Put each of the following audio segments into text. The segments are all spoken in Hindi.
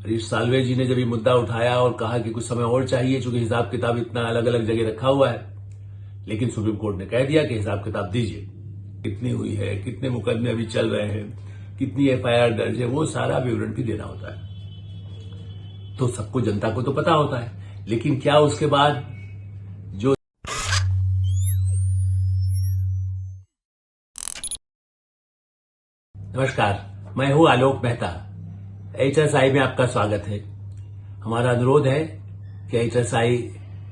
हरीश साल्वे जी ने जब ये मुद्दा उठाया और कहा कि कुछ समय और चाहिए, चूंकि हिसाब किताब इतना अलग अलग जगह रखा हुआ है, लेकिन सुप्रीम कोर्ट ने कह दिया कि हिसाब किताब दीजिए, कितनी हुई है, कितने मुकदमे अभी चल रहे हैं, कितनी एफआईआर दर्ज है, वो सारा विवरण भी देना होता है। तो सबको, जनता को तो पता होता है, लेकिन क्या उसके बाद जो नमस्कार, मैं हूं आलोक मेहता। एचएसआई में आपका स्वागत है। हमारा अनुरोध है कि एचएसआई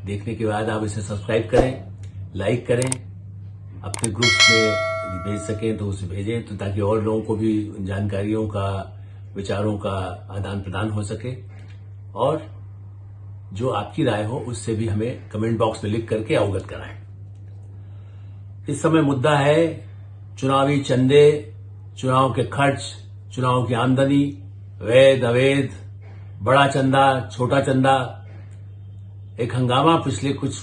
देखने के बाद आप इसे सब्सक्राइब करें, लाइक करें, अपने ग्रुप्स में यदि भेज सकें तो उसे भेजें, तो ताकि और लोगों को भी उन जानकारियों का, विचारों का आदान प्रदान हो सके। और जो आपकी राय हो उससे भी हमें कमेंट बॉक्स में लिख करके अवगत कराएं। इस समय मुद्दा है चुनावी चंदे, चुनाव के खर्च, चुनाव की आमदनी, वैध अवैध, बड़ा चंदा, छोटा चंदा। एक हंगामा पिछले कुछ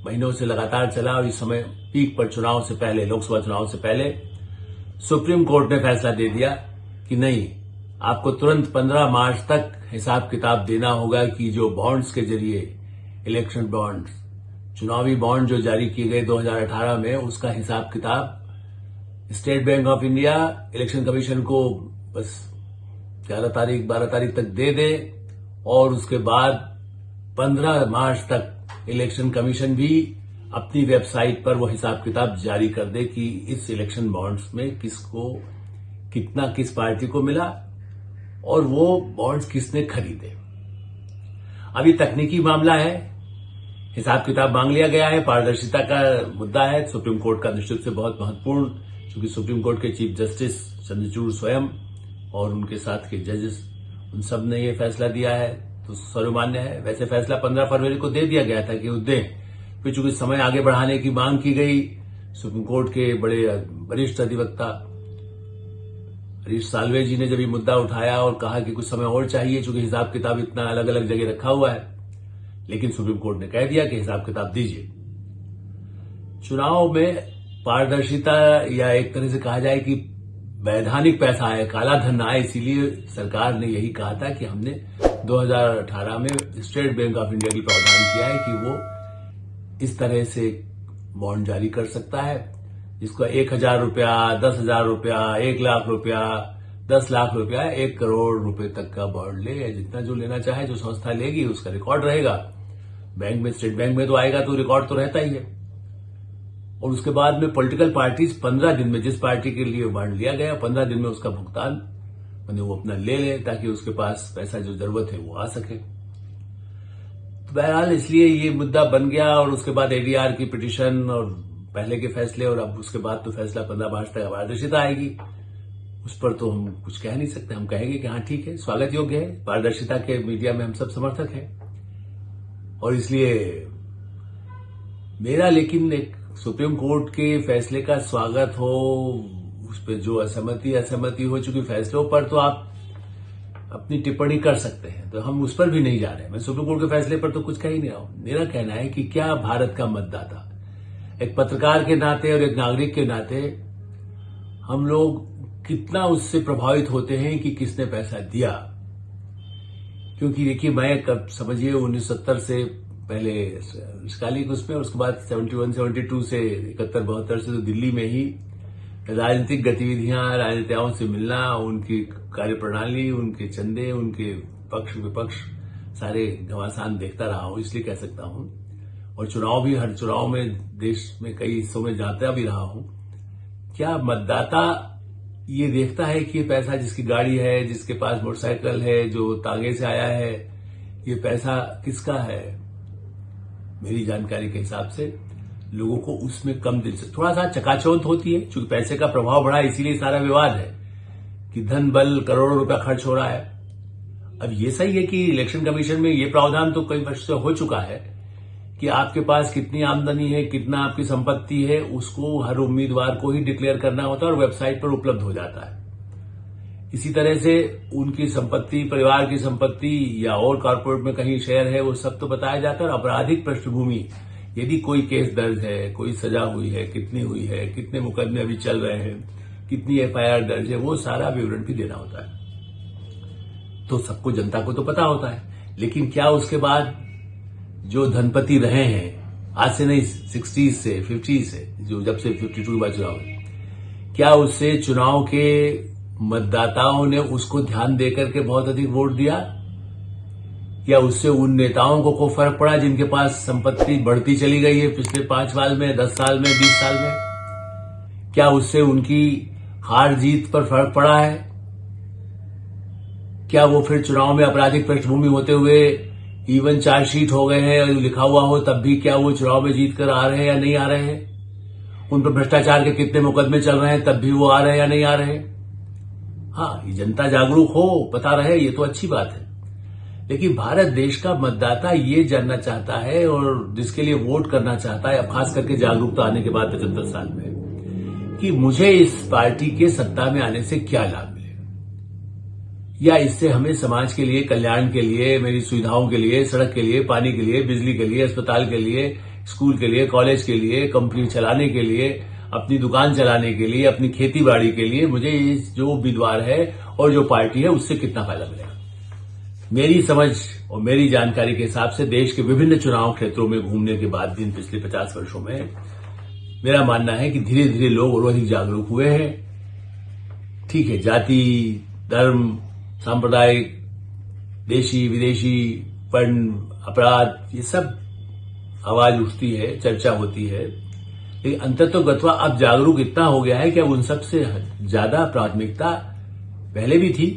महीनों से लगातार चला और इस समय पीक पर चुनाव से पहले, लोकसभा चुनाव से पहले सुप्रीम कोर्ट ने फैसला दे दिया कि नहीं, आपको तुरंत 15 मार्च तक हिसाब किताब देना होगा कि जो बॉन्ड्स के जरिए, इलेक्शन बॉन्ड्स, चुनावी बॉन्ड जो जारी किए गए 2018 में, उसका हिसाब किताब state bank of India election commission को बस 11 तारीख 12 तारीख तक दे दे, और उसके बाद 15 मार्च तक इलेक्शन कमीशन भी अपनी वेबसाइट पर वो हिसाब किताब जारी कर दे कि इस इलेक्शन बॉन्ड्स में किसको कितना, किस पार्टी को मिला और वो बॉन्ड्स किसने खरीदे। अभी तकनीकी मामला है, हिसाब किताब मांग लिया गया है, पारदर्शिता का मुद्दा है। सुप्रीम कोर्ट का निश्चित से बहुत महत्वपूर्ण, क्योंकि सुप्रीम कोर्ट के चीफ जस्टिस चंद्रचूड़ स्वयं और उनके साथ के जजेस, उन सब ने ये फैसला दिया है, तो सर्वमान्य है। वैसे फैसला 15 फरवरी को दे दिया गया था कि उद्देश्य, फिर चूंकि समय आगे बढ़ाने की मांग की गई, सुप्रीम कोर्ट के बड़े वरिष्ठ अधिवक्ता हरीश साल्वे जी ने जब ये मुद्दा उठाया और कहा कि कुछ समय और चाहिए, चूंकि हिसाब किताब इतना अलग अलग जगह रखा हुआ है, लेकिन सुप्रीम कोर्ट ने कह दिया कि हिसाब किताब दीजिए। चुनाव में पारदर्शिता, या एक तरह से कहा जाए कि वैधानिक पैसा आए, काला धन ना आए, इसीलिए सरकार ने यही कहा था कि हमने 2018 में स्टेट बैंक ऑफ इंडिया की प्रावधान किया है कि वो इस तरह से बॉन्ड जारी कर सकता है, जिसको 1,000 रुपया, 10,000 रुपया, 1 लाख रुपया, 10 लाख रुपया, 1 करोड़ रुपए तक का बॉन्ड ले, या जितना जो लेना चाहे, जो संस्था लेगी उसका रिकॉर्ड रहेगा बैंक में। स्टेट बैंक में तो आएगा तो रिकॉर्ड तो रहता ही है। और उसके बाद में पॉलिटिकल पार्टीज 15 दिन में, जिस पार्टी के लिए बॉन्ड लिया गया, 15 दिन में उसका भुगतान मैंने वो अपना ले ले, ताकि उसके पास पैसा जो जरूरत है वो आ सके। तो बहरहाल इसलिए ये मुद्दा बन गया, और उसके बाद एडीआर की पिटीशन और पहले के फैसले, और अब उसके बाद तो फैसला 15 मार्च तक पारदर्शिता आएगी। उस पर तो हम कुछ कह नहीं सकते। हम कहेंगे कि हाँ ठीक है, स्वागत योग्य है, पारदर्शिता के मीडिया में हम सब समर्थक हैं। और इसलिए मेरा, लेकिन एक सुप्रीम कोर्ट के फैसले का स्वागत हो, उस पर जो असहमति हो, चूंकि फैसलों पर तो आप अपनी टिप्पणी कर सकते हैं, तो हम उस पर भी नहीं जा रहे हैं। मैं सुप्रीम कोर्ट के फैसले पर तो कुछ कह ही नहीं रहा हूं। मेरा कहना है कि क्या भारत का मतदाता, एक पत्रकार के नाते और एक नागरिक के नाते, हम लोग कितना उससे प्रभावित होते हैं कि किसने पैसा दिया। क्योंकि देखिए, मैं कब समझिए 1970 से पहले कालिक उसमें, उसके बाद 71-72 से 71-72 से तो दिल्ली में ही राजनीतिक गतिविधियां, राजनेताओं से मिलना, उनकी कार्यप्रणाली, उनके चंदे, उनके पक्ष विपक्ष सारे घमासान देखता रहा हूं, इसलिए कह सकता हूं। और चुनाव भी, हर चुनाव में देश में कई हिस्सों में जाता भी रहा हूं। क्या मतदाता ये देखता है कि ये पैसा, जिसकी गाड़ी है, जिसके पास मोटरसाइकिल है, जो तांगे से आया है, ये पैसा किसका है? मेरी जानकारी के हिसाब से लोगों को उसमें कम दिलचस्पी, थोड़ा सा चकाचौंध होती है, क्योंकि पैसे का प्रभाव बढ़ा, इसीलिए सारा विवाद है कि धन बल करोड़ों रुपया खर्च हो रहा है। अब ये सही है कि इलेक्शन कमीशन में ये प्रावधान तो कई वर्ष से हो चुका है कि आपके पास कितनी आमदनी है, कितना आपकी संपत्ति है, उसको हर उम्मीदवार को ही डिक्लेयर करना होता है और वेबसाइट पर उपलब्ध हो जाता है। इसी तरह से उनकी संपत्ति, परिवार की संपत्ति या और कॉर्पोरेट में कहीं शेयर है, वो सब तो बताया जाता है। और आपराधिक पृष्ठभूमि, यदि कोई केस दर्ज है, कोई सजा हुई है, कितनी हुई है, कितने मुकदमे अभी चल रहे हैं, कितनी एफआईआर दर्ज है, वो सारा विवरण भी देना होता है। तो सबको, जनता को तो पता होता है, लेकिन क्या उसके बाद जो धनपति रहे हैं, आज से नहीं 60s से 50s से, जो जब से 52 के बाद चुनाव हुए, क्या उससे चुनाव के मतदाताओं ने उसको ध्यान देकर के बहुत अधिक वोट दिया, या उससे उन नेताओं को फर्क पड़ा जिनके पास संपत्ति बढ़ती चली गई है पिछले 5 साल में, 10 साल में, 20 साल में? क्या उससे उनकी हार जीत पर फर्क पड़ा है? क्या वो फिर चुनाव में आपराधिक पृष्ठभूमि होते हुए इवन चार्जशीट हो गए हैं, लिखा हुआ हो तब भी क्या वो चुनाव में जीत कर आ रहे हैं या नहीं आ रहे हैं? उन पर भ्रष्टाचार के कितने मुकदमे चल रहे हैं तब भी वो आ रहे हैं या नहीं आ रहे हैं? हाँ, ये जनता जागरूक हो, पता रहे, ये तो अच्छी बात है। लेकिन भारत देश का मतदाता ये जानना चाहता है और जिसके लिए वोट करना चाहता है, अब खास करके जागरूकता आने के बाद 75 साल में, कि मुझे इस पार्टी के सत्ता में आने से क्या लाभ मिलेगा, या इससे हमें समाज के लिए, कल्याण के लिए, मेरी सुविधाओं के लिए, सड़क के लिए, पानी के लिए, बिजली के लिए, अस्पताल के लिए, स्कूल के लिए, कॉलेज के लिए, कंपनी चलाने के लिए, अपनी दुकान चलाने के लिए, अपनी खेती बाड़ी के लिए मुझे जो उम्मीदवार है और जो पार्टी है उससे कितना फायदा मिलेगा। मेरी समझ और मेरी जानकारी के हिसाब से देश के विभिन्न चुनाव क्षेत्रों में घूमने के बाद दिन पिछले 50 वर्षों में मेरा मानना है कि धीरे धीरे लोग और अधिक जागरूक हुए हैं। ठीक है, जाति, धर्म, सांप्रदायिक, देशी विदेशी, वर्ण, अपराध, ये सब आवाज उठती है, चर्चा होती है, लेकिन अंततोगत्वा अब जागरूक इतना हो गया है कि अब उन सबसे ज्यादा प्राथमिकता पहले भी थी।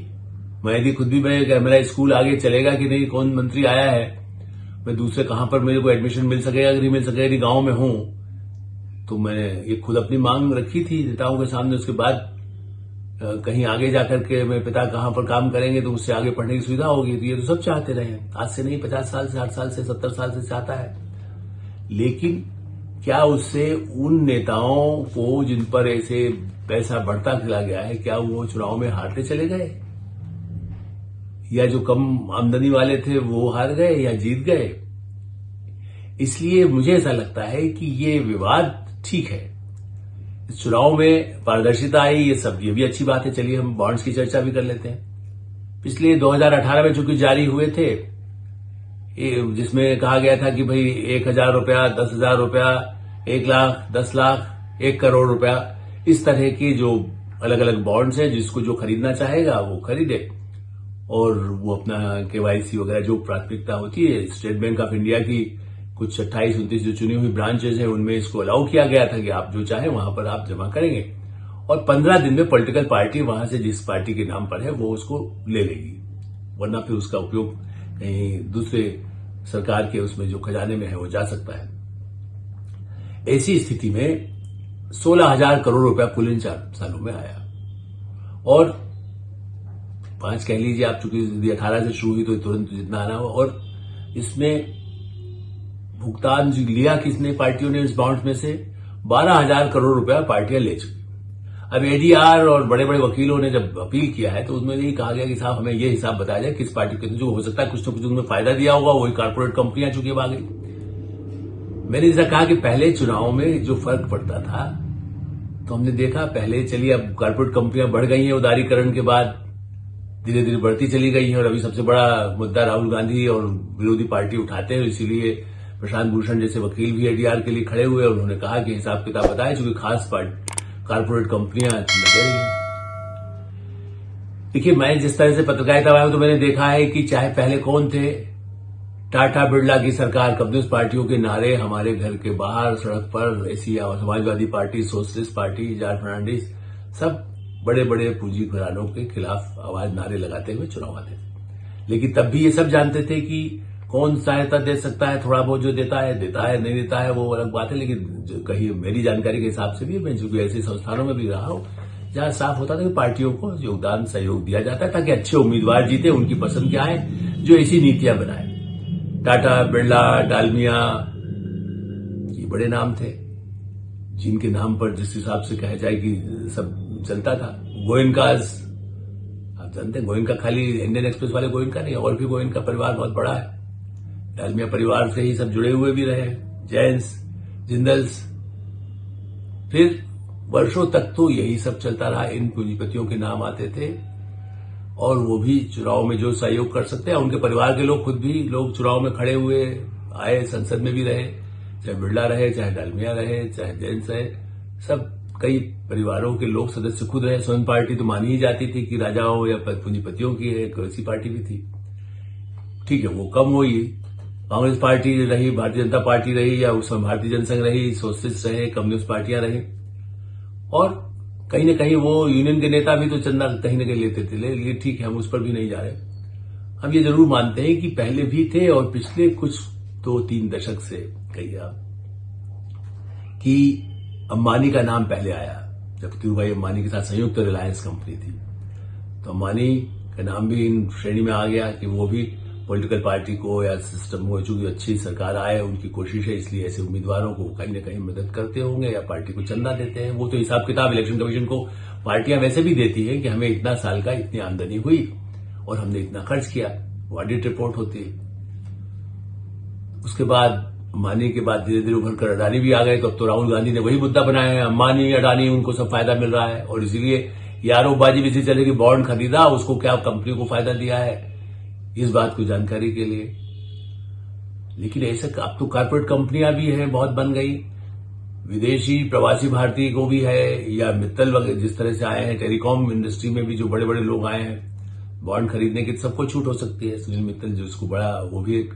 मैं यदि खुद भी मेरा स्कूल आगे चलेगा कि नहीं, कौन मंत्री आया है, मैं दूसरे कहां पर मेरे को एडमिशन मिल सकेगा कि नहीं मिल सकेगा, यदि गांव में हूं तो मैंने ये खुद अपनी मांग रखी थी नेताओं के सामने। उसके बाद कहीं आगे जाकर के मेरे पिता कहां पर काम करेंगे तो उससे आगे पढ़ने की सुविधा होगी, तो ये तो सब चाहते रहे, आज से नहीं, 50 साल से, 60 साल से, 70 साल से चाहता है। लेकिन क्या उससे उन नेताओं को जिन पर ऐसे पैसा बढ़ता चला गया है, क्या वो चुनाव में हारते चले गए, या जो कम आमदनी वाले थे वो हार गए या जीत गए? इसलिए मुझे ऐसा लगता है कि ये विवाद ठीक है, इस चुनाव में पारदर्शिता आई, ये भी अच्छी बात है। चलिए हम बॉन्ड्स की चर्चा भी कर लेते हैं। पिछले 2018 में चूंकि जारी हुए थे, जिसमें कहा गया था कि भाई 1,000 रुपया, 10,000 रुपया, 1 लाख, 10 लाख, 1 करोड़ रुपया, इस तरह की जो अलग अलग बॉन्ड्स हैं, जिसको जो खरीदना चाहेगा वो खरीदे और वो अपना केवाईसी वगैरह जो प्राथमिकता होती है। स्टेट बैंक ऑफ इंडिया की कुछ 28-29 जो चुनी हुई ब्रांचेज हैं उनमें इसको अलाउ किया गया था कि आप जो चाहें वहां पर आप जमा करेंगे और 15 दिन में पॉलिटिकल पार्टी वहां से जिस पार्टी के नाम पर है वो उसको ले लेगी, वरना फिर उसका उपयोग कहीं दूसरे सरकार के उसमें जो खजाने में है वो जा सकता है। ऐसी स्थिति में 16,000 करोड़ रुपया कुल इन 4 सालों में आया और 5 कह लीजिए आप, चूंकि 18 से शुरू हुई तो तुरंत जितना आना हो, और इसमें भुगतान लिया किसने, पार्टियों ने इस बॉन्ड में से 12,000 करोड़ रुपया पार्टियां ले चुकी। अब एडीआर और बड़े बड़े वकीलों ने जब अपील किया है तो उसमें यही कहा गया कि साहब हमें यह हिसाब बताया जाए किस पार्टी को, जो हो सकता है कुछ तो कुछ उनमें फायदा दिया होगा, वही कारपोरेट कंपनियां चूंकि आ गई। मैंने जैसा कहा कि पहले चुनाव में जो फर्क पड़ता था तो हमने देखा, पहले चलिए अब कारपोरेट कंपनियां बढ़ गई हैं, उदारीकरण के बाद धीरे धीरे बढ़ती चली गई है और अभी सबसे बड़ा मुद्दा राहुल गांधी और विरोधी पार्टी उठाते हैं, इसीलिए प्रशांत भूषण जैसे वकील भी एडीआर के लिए खड़े हुए और उन्होंने कहा कि हिसाब किताब बताएं, चूंकि खास कारपोरेट कंपनियां लगे रही हैं। देखिए, मैं जिस तरह से पत्रकारिता में तो मैंने देखा है कि चाहे पहले कौन थे, टाटा बिरला की सरकार, कम्युनिस्ट पार्टियों के नारे हमारे घर के बाहर, सड़क पर, ऐसी Samajwadi party, socialist party, George Fernandes, सब बड़े बड़े पूंजी घरानों के खिलाफ आवाज नारे लगाते हुए चुनाव आते थे। लेकिन तब भी ये सब जानते थे कि कौन सहायता दे सकता है, थोड़ा बहुत जो देता है, नहीं देता है वो अलग बात है। लेकिन कहीं मेरी जानकारी के हिसाब से भी मैं चूंकि ऐसे संस्थानों में भी रहा हूं जहां साफ होता था कि पार्टियों को योगदान, सहयोग दिया जाता है ताकि अच्छे उम्मीदवार जीते, उनकी पसंद के आए, जो ऐसी नीतियां बनाए। टाटा, बिरला, डालमिया, ये बड़े नाम थे जिनके नाम पर जिस हिसाब से कहा जाए कि सब चलता था। गोयनकाज, आप जानते हैं गोयनका खाली इंडियन एक्सप्रेस वाले गोयनका नहीं, और भी गोयनका परिवार बहुत बड़ा है। डालमिया परिवार से ही सब जुड़े हुए भी रहे, जैन्स, जिंदल्स। फिर वर्षों तक तो यही सब चलता रहा, इन पूंजीपतियों के नाम आते थे और वो भी चुनाव में जो सहयोग कर सकते हैं, उनके परिवार के लोग खुद भी लोग चुनाव में खड़े हुए आए, संसद में भी रहे, चाहे बिरला रहे, चाहे डालमिया रहे, चाहे जैन रहे, सब कई परिवारों के लोग सदस्य खुद रहे। स्वयं पार्टी तो मानी ही जाती थी कि राजाओं या पूंजीपतियों की है, एक वैसी पार्टी भी थी। ठीक है, वो कम हुई, कांग्रेस पार्टी रही, भारतीय जनता पार्टी रही, या उसमें भारतीय जनसंघ रही, सोशलिस्ट रहे, कम्युनिस्ट पार्टियां रही, और कहीं न कहीं वो यूनियन के नेता भी तो चंदा कहीं न कहीं लेते थे। लेकिन ठीक है, हम उस पर भी नहीं जा रहे। हम ये जरूर मानते हैं कि पहले भी थे, और पिछले कुछ 2-3 दशक से कहिए आप कि अंबानी का नाम पहले आया। जब धीरूभाई अंबानी के साथ संयुक्त रिलायंस कंपनी थी, तो अंबानी का नाम भी इन श्रेणी में आ गया कि वो भी पॉलिटिकल पार्टी को या सिस्टम को, चूंकि अच्छी सरकार आए, उनकी कोशिश है, इसलिए ऐसे उम्मीदवारों को कहीं न कहीं मदद करते होंगे या पार्टी को चंदा देते हैं। वो तो हिसाब किताब इलेक्शन कमीशन को पार्टियां वैसे भी देती है कि हमें इतना साल का इतनी आमदनी हुई और हमने इतना खर्च किया, वो ऑडिट रिपोर्ट होती है। उसके बाद अंबानी के बाद धीरे धीरे उभर कर अडानी भी आ गए, तो अब तो राहुल गांधी ने वही मुद्दा बनाया है, अंबानी अडानी उनको सब फायदा मिल रहा है, और इसीलिए यारोबाजी भी चले कि बॉन्ड खरीदा, उसको क्या कंपनी को फायदा दिया है, इस बात को जानकारी के लिए। लेकिन ऐसे अब तो कॉर्पोरेट कंपनियां भी हैं, बहुत बन गई, विदेशी प्रवासी भारतीय को भी है, या मित्तल वगैरह जिस तरह से आए हैं, टेलीकॉम इंडस्ट्री में भी जो बड़े बड़े लोग आए हैं, बॉन्ड खरीदने की सबको छूट हो सकती है। सुनील मित्तल जो उसको बड़ा, वो भी एक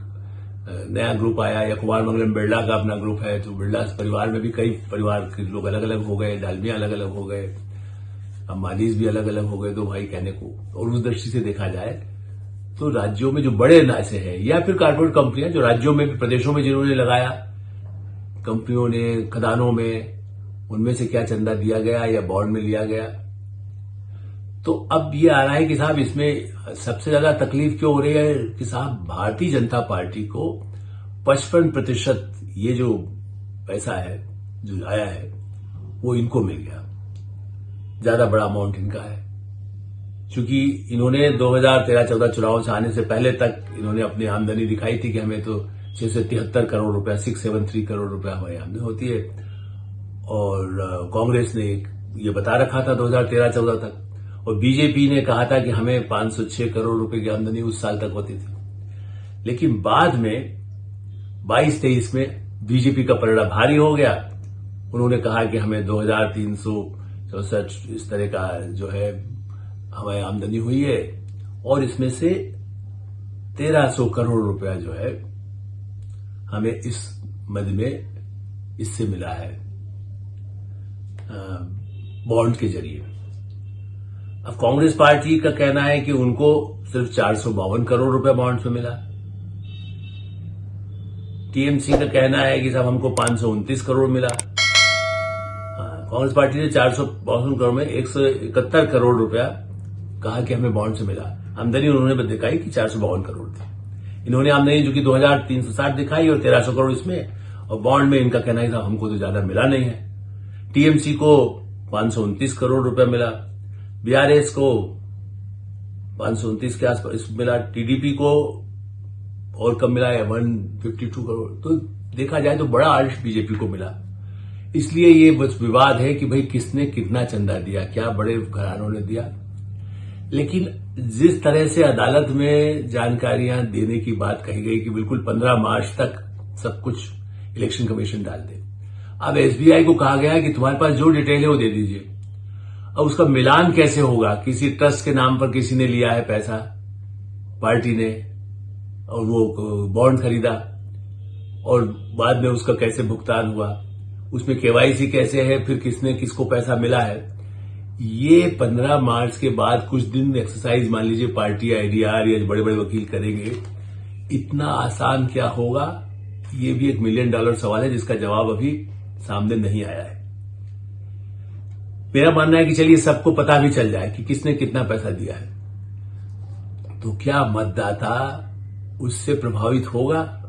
नया ग्रुप आया, या कुमार मंगलम बिरला का अपना ग्रुप है, तो बिरला परिवार में भी कई परिवार के लोग अलग अलग हो गए, डालमिया अलग अलग हो गए, अंबानीज भी अलग अलग हो गए, दो भाई कहने को। और उस दृष्टि से देखा जाए तो राज्यों में जो बड़े ऐसे हैं, या फिर कॉर्पोरेट कंपनियां जो राज्यों में भी, प्रदेशों में जिन्होंने लगाया, कंपनियों ने खदानों में, उनमें से क्या चंदा दिया गया या बॉन्ड में लिया गया। तो अब ये आ रहा है कि साहब इसमें सबसे ज्यादा तकलीफ क्यों हो रही है कि साहब भारतीय जनता पार्टी को 55% ये जो पैसा है जो आया है वो इनको मिल गया, ज्यादा बड़ा अमाउंट इनका है। क्योंकि इन्होंने 2013-14 चुनाव से आने से पहले तक इन्होंने अपनी आमदनी दिखाई थी कि हमें तो 673 करोड़ रुपया, 673 करोड़ रुपया हमारी आमदनी होती है, और कांग्रेस ने ये बता रखा था 2013-14 तक, और बीजेपी ने कहा था कि हमें 506 करोड़ रुपए की आमदनी उस साल तक होती थी। लेकिन बाद में 22-23 में बीजेपी का पलड़ा भारी हो गया, उन्होंने कहा कि हमें 2364 इस तरह का जो है हमारी आमदनी हुई है, और इसमें से 1300 करोड़ रुपया जो है हमें इस मद में इससे मिला है बॉन्ड के जरिए। अब कांग्रेस पार्टी का कहना है कि उनको सिर्फ 452 करोड़ रुपया बॉन्ड में मिला। टीएमसी का कहना है कि साहब हमको 529 करोड़ मिला। कांग्रेस पार्टी ने 452 करोड़ में 171 करोड़ रुपया कहा कि हमें बॉन्ड से मिला। आमदनी उन्होंने दिखाई कि 452 करोड़ थी। इन्होंने आमदनी जो कि 2360 दिखाई और 1300 करोड़ इसमें, और बॉन्ड में इनका कहना है था हमको तो ज्यादा मिला नहीं है। टीएमसी को 529 करोड़ रुपया मिला, बीआरएस को 529 के आसपास मिला, टीडीपी को और कम मिला है 152 करोड़। तो देखा जाए तो बड़ा अंश बीजेपी को मिला। इसलिए ये बस विवाद है कि भाई किसने कितना चंदा दिया, क्या बड़े घरानों ने दिया। लेकिन जिस तरह से अदालत में जानकारियां देने की बात कही गई कि बिल्कुल 15 मार्च तक सब कुछ इलेक्शन कमीशन डाल दे। अब एसबीआई को कहा गया है कि तुम्हारे पास जो डिटेल है वो दे दीजिए। अब उसका मिलान कैसे होगा? किसी ट्रस्ट के नाम पर किसी ने लिया है पैसा पार्टी ने और वो बॉन्ड खरीदा, और बाद में उसका कैसे भुगतान हुआ, उसमें केवाईसी कैसे है, फिर किसने किसको पैसा मिला है। ये 15 मार्च के बाद कुछ दिन एक्सरसाइज मान लीजिए पार्टी आईडीआर या बड़े बड़े वकील करेंगे, इतना आसान क्या होगा? ये भी $1 मिलियन सवाल है जिसका जवाब अभी सामने नहीं आया है। मेरा मानना है कि चलिए सबको पता भी चल जाए कि किसने कितना पैसा दिया है, तो क्या मतदाता उससे प्रभावित होगा?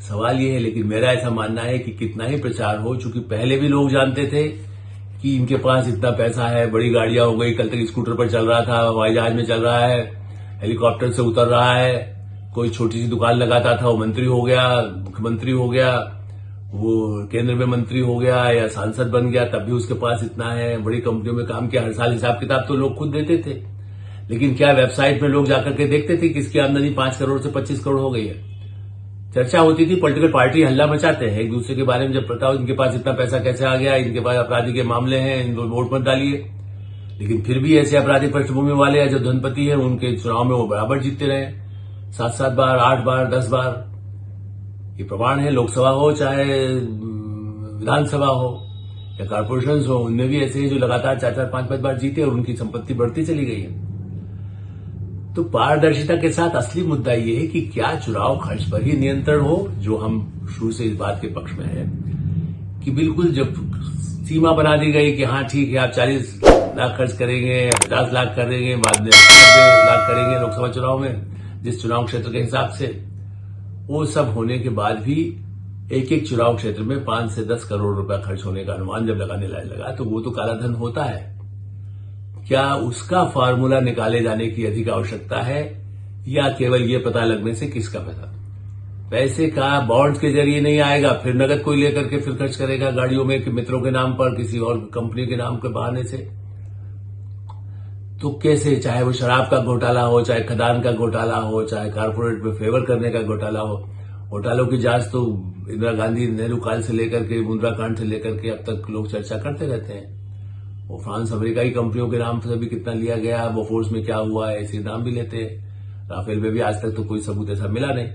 सवाल ये है। लेकिन मेरा ऐसा मानना है कि कितना ही प्रचार हो, चूंकि पहले भी लोग जानते थे कि इनके पास इतना पैसा है, बड़ी गाड़ियां हो गई, कल तक स्कूटर पर चल रहा था, हवाई जहाज में चल रहा है, हेलीकॉप्टर से उतर रहा है, कोई छोटी सी दुकान लगाता था वो मंत्री हो गया, मुख्यमंत्री हो गया, वो केंद्र में मंत्री हो गया या सांसद बन गया, तब भी उसके पास इतना है, बड़ी कंपनियों में काम किया, हर साल हिसाब किताब तो लोग खुद देते थे। लेकिन क्या वेबसाइट में लोग जाकर के देखते थे कि इसकी आमदनी 5 करोड़ से 25 करोड़ हो गई है? चर्चा होती थी, पॉलिटिकल पार्टी हल्ला मचाते हैं एक दूसरे के बारे में, जब पता हो इनके पास इतना पैसा कैसे आ गया, इनके पास अपराधी के मामले हैं, इनको वोट मत डालिए। लेकिन फिर भी ऐसे अपराधी पृष्ठभूमि वाले हैं जो धनपति हैं, उनके चुनाव में वो बराबर जीतते रहे 7-7 बार, 8 बार, 10 बार। ये प्रमाण है, लोकसभा हो चाहे विधानसभा हो या कॉर्पोरेशन हो, उनमें भी ऐसे हैं जो लगातार 4-4, 5-5 बार जीते और उनकी संपत्ति बढ़ती चली गई है। तो पारदर्शिता के साथ असली मुद्दा ये है कि क्या चुनाव खर्च पर ही नियंत्रण हो, जो हम शुरू से इस बात के पक्ष में है कि बिल्कुल जब सीमा बना दी गई कि हाँ ठीक है, आप 40 लाख खर्च करेंगे, 50 लाख करेंगे, बाद में 90 लाख करेंगे लोकसभा चुनाव में, जिस चुनाव क्षेत्र के हिसाब से। वो सब होने के बाद भी एक एक चुनाव क्षेत्र में 5 से 10 करोड़ रुपया खर्च होने का अनुमान जब लगाने लगा, तो वो तो कालाधन होता है। क्या उसका फार्मूला निकाले जाने की अधिक आवश्यकता है, या केवल ये पता लगने से किसका पैसे का बॉन्ड्स के जरिए नहीं आएगा, फिर नगद कोई लेकर के फिर खर्च करेगा गाड़ियों में कि मित्रों के नाम पर, किसी और कंपनी के नाम के बहाने से? तो कैसे, चाहे वो शराब का घोटाला हो, चाहे खदान का घोटाला हो, चाहे कारपोरेट पे फेवर करने का घोटाला हो। घोटालों की जांच तो इंदिरा गांधी नेहरू काल से लेकर के, मुद्रा कांड से लेकर के अब तक लोग चर्चा करते रहते हैं। वो फ्रांस अमेरिका की कंपनियों के नाम से भी कितना लिया गया, वो फोर्स में क्या हुआ है, ऐसे नाम भी लेते हैं। राफेल में भी आज तक तो कोई सबूत ऐसा मिला नहीं।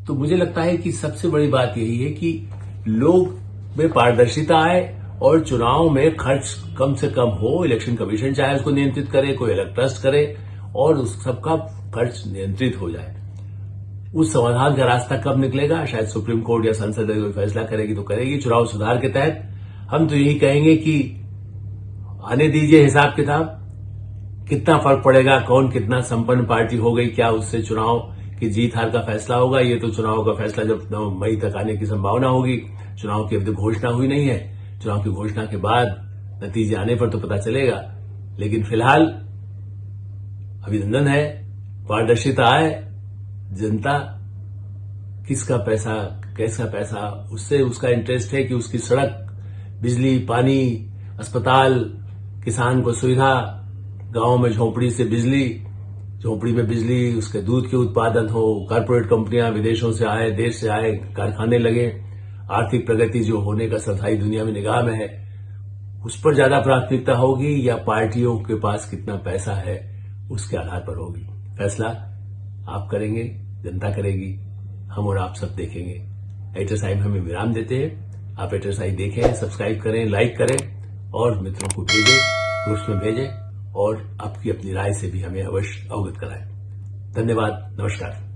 तो मुझे लगता है कि सबसे बड़ी बात यही है कि लोग में पारदर्शिता आए और चुनाव में खर्च कम से कम हो। इलेक्शन कमीशन चाहे उसको नियंत्रित करे, कोई अलग ट्रस्ट करे और उस सबका खर्च नियंत्रित हो जाए। उस समाधान का रास्ता कब निकलेगा? शायद सुप्रीम कोर्ट या संसद कोई फैसला करेगी तो करेगी चुनाव सुधार के तहत। हम तो यही कहेंगे कि आने दीजिए हिसाब किताब, कितना फर्क पड़ेगा, कौन कितना संपन्न पार्टी हो गई, क्या उससे चुनाव की जीत हार का फैसला होगा? ये तो चुनाव का फैसला जब 9 मई तक आने की संभावना होगी। चुनाव की अभी घोषणा हुई नहीं है, चुनाव की घोषणा के बाद नतीजे आने पर तो पता चलेगा। लेकिन फिलहाल अभिनंदन है, पारदर्शिता आए, जनता किसका पैसा, कैसा पैसा, उससे उसका इंटरेस्ट है कि उसकी सड़क, बिजली, पानी, अस्पताल, किसान को सुविधा, गांव में झोपड़ी से बिजली, झोपड़ी में बिजली, उसके दूध के उत्पादन हो, कॉर्पोरेट कंपनियां विदेशों से आए, देश से आए, कारखाने लगे, आर्थिक प्रगति जो होने का सथाई दुनिया में निगाह में है, उस पर ज्यादा प्राथमिकता होगी या पार्टियों के पास कितना पैसा है उसके आधार पर होगी? फैसला आप करेंगे, जनता करेगी, हम और आप सब देखेंगे। एडिटर्स टाइम हमें विराम देते हैं। आप एडिटर्स टाइम देखें, सब्सक्राइब करें, लाइक करें और मित्रों को भेजें, ग्रुप्स में भेजें और आपकी अपनी राय से भी हमें अवश्य अवगत कराएं। धन्यवाद, नमस्कार।